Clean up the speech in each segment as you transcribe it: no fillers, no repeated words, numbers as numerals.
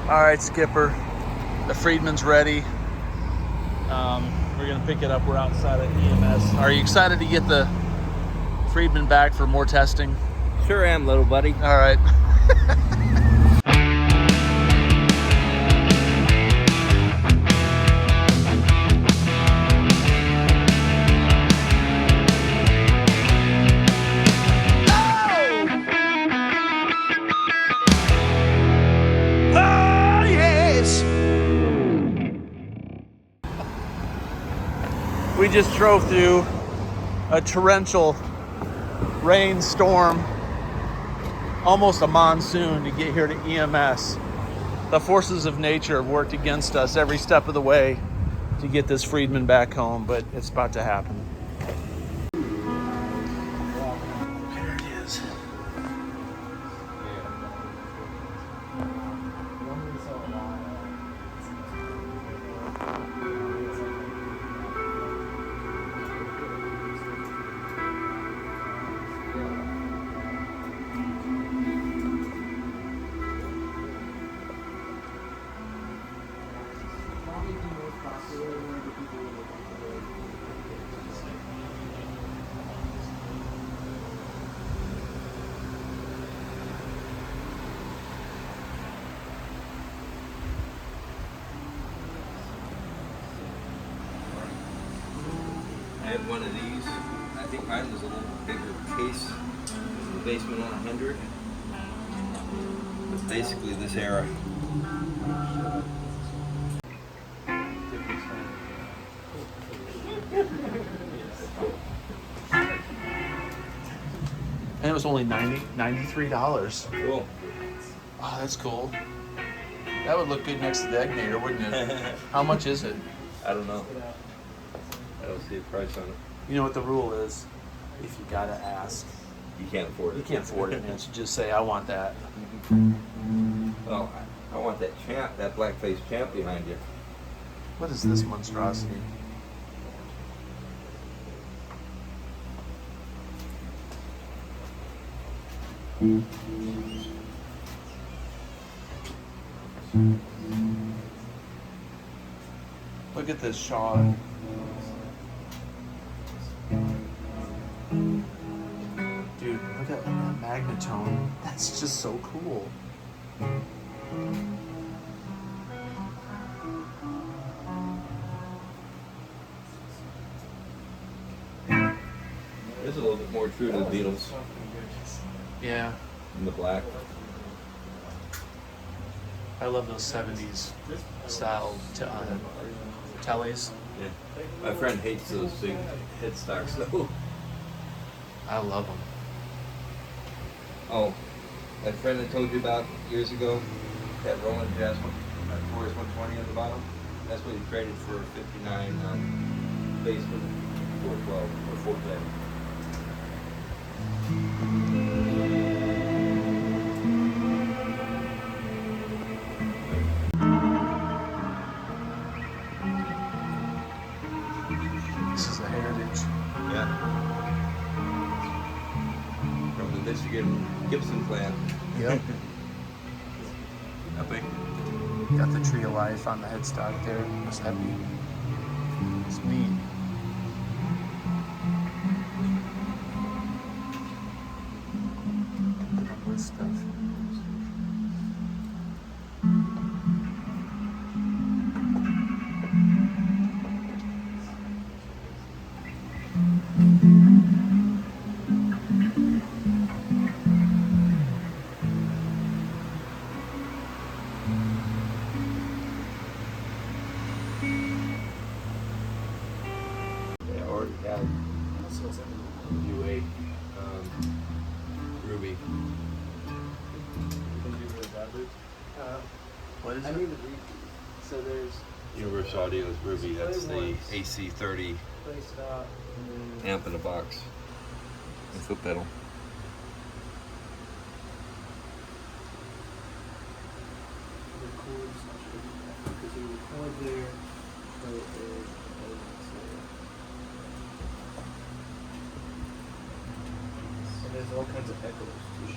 All right, Skipper. The Friedman's ready. We're gonna pick it up. We're outside of EMS. Are you excited to get the Friedman back for more testing? Sure am, little buddy. All right. We just drove through a torrential rainstorm, almost a monsoon, to get here to EMS. The forces of nature have worked against us every step of the way to get this Friedman back home, but it's about to happen. There it is. I have one of these. I think mine was a little bigger case in the basement on 100. But basically this era. And it was only $93. Cool. Oh, that's cool. That would look good next to the Egnator, wouldn't it? How much is it? I don't know. I don't see a price on it. You know what the rule is? If you gotta ask, You can't afford it. you can't afford it, man. So just say, I want that. Well, I want that champ, that black-faced champ behind you. What is this monstrosity? Look at this Shaw. Dude, look at that magnetone. That's just so cool. This is a little bit more true to the Beatles Yeah, in the black. I love those 70s style tellies. Yeah. My friend hates those big headstocks though. I love them. Oh, that friend I told you about years ago, that Roland Jazz Forest 120 on the bottom, that's what he traded for 59 on basement 412 or 410. This is a heritage. Yeah. From the Michigan Gibson plant. Yep. Epic. Got the tree of life on the headstock there. It's heavy. It's neat. All this stuff. They already have U8 Ruby. What is I it? need to read these. So there's Universal Audio's Ruby, that's the Ones. AC30 play stop and then amp in a box. And foot pedal. records. Because you record there, so there's and there's all kinds of echoes too.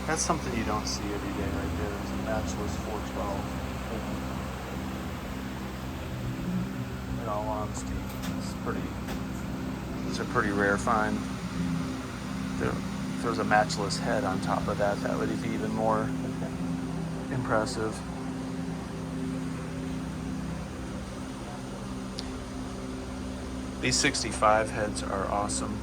That's something you don't see every day right there. There's a matchless 412. In all honesty, it's a pretty rare find. If there was a matchless head on top of that, that would be even more impressive. These 65 heads are awesome.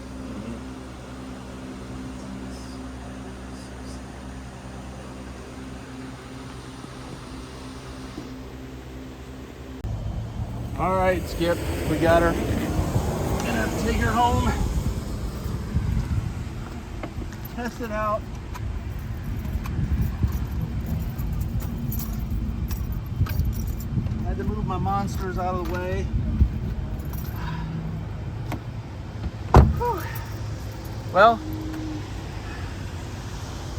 All right, Skip, we got her. Gonna take her home, test it out. I had to move my monsters out of the way. Whew. Well,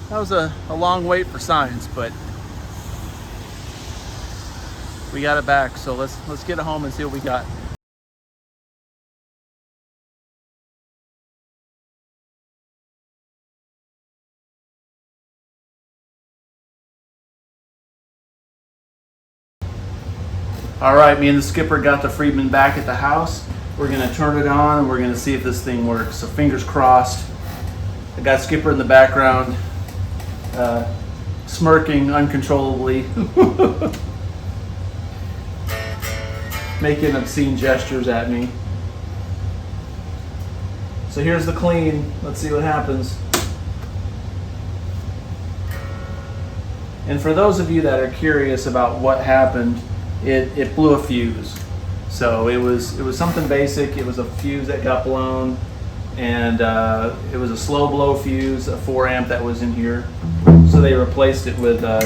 that was a long wait for science, but we got it back, so let's get it home and see what we got. All right, me and the skipper got the Friedman back at the house. We're gonna turn it on and we're gonna see if this thing works. So fingers crossed. I got Skipper in the background, smirking uncontrollably. Making obscene gestures at me. So here's the clean. Let's see what happens. And for those of you that are curious about what happened, it blew a fuse. So it was something basic. It was a fuse that got blown, and it was a slow blow fuse, a 4 amp that was in here. So they replaced it with a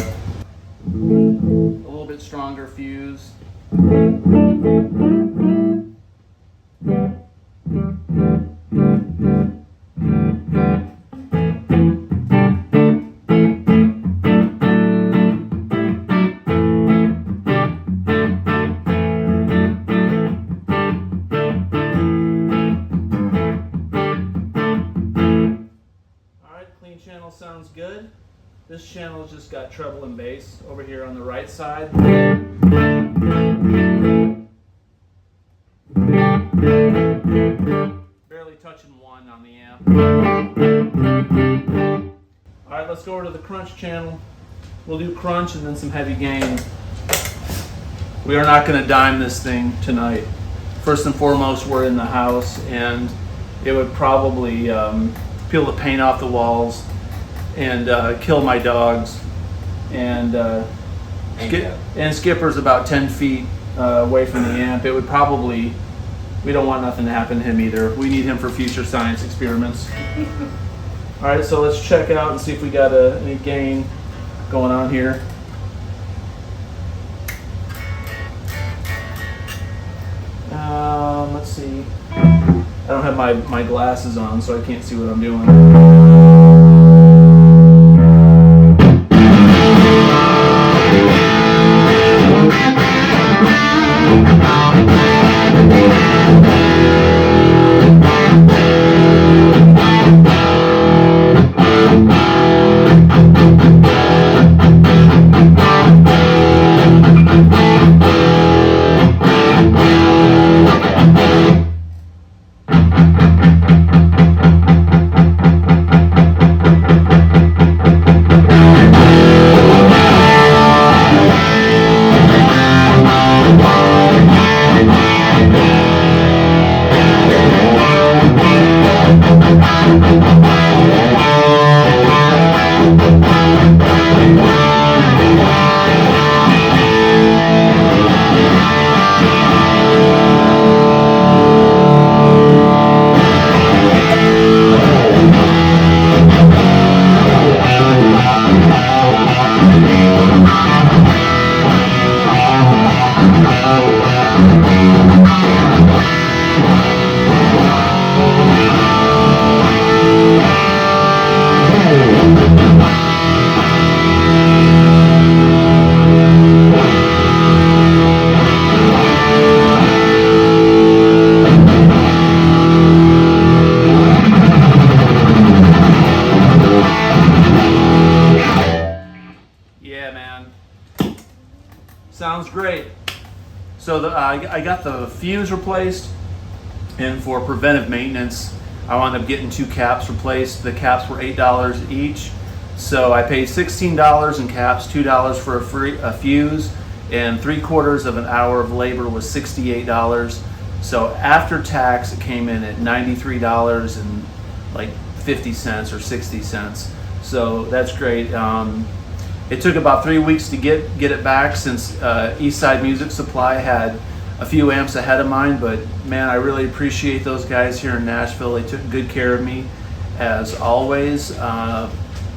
little bit stronger fuse. Channel sounds good. This channel's just got treble and bass over here on the right side. Barely touching 1 on the amp. Alright, let's go over to the crunch channel. We'll do crunch and then some heavy gain. We are not going to dime this thing tonight. First and foremost, we're in the house, and it would probably peel the paint off the walls and kill my dogs. And Skipper's about 10 feet away from the amp. It would probably, we don't want nothing to happen to him either. We need him for future science experiments. All right, so let's check out and see if we got any gain going on here. Let's see. I don't have my glasses on, so I can't see what I'm doing. Sounds great. So I got the fuse replaced, and for preventive maintenance, I wound up getting 2 caps replaced. The caps were $8 each, so I paid $16 in caps, $2 for a fuse, and 3/4 of an hour of labor was $68. So after tax, it came in at $93 and like 50 cents or 60 cents. So that's great. It took about 3 weeks to get it back, since Eastside Music Supply had a few amps ahead of mine, but man, I really appreciate those guys here in Nashville. They took good care of me as always.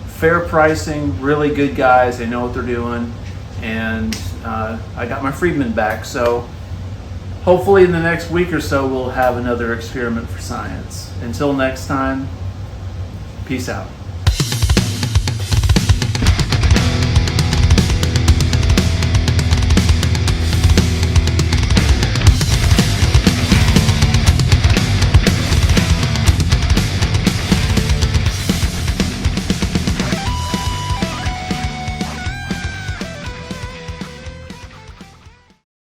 Fair pricing, really good guys. They know what they're doing, and I got my Friedman back. So hopefully in the next week or so we'll have another experiment for science. Until next time, peace out.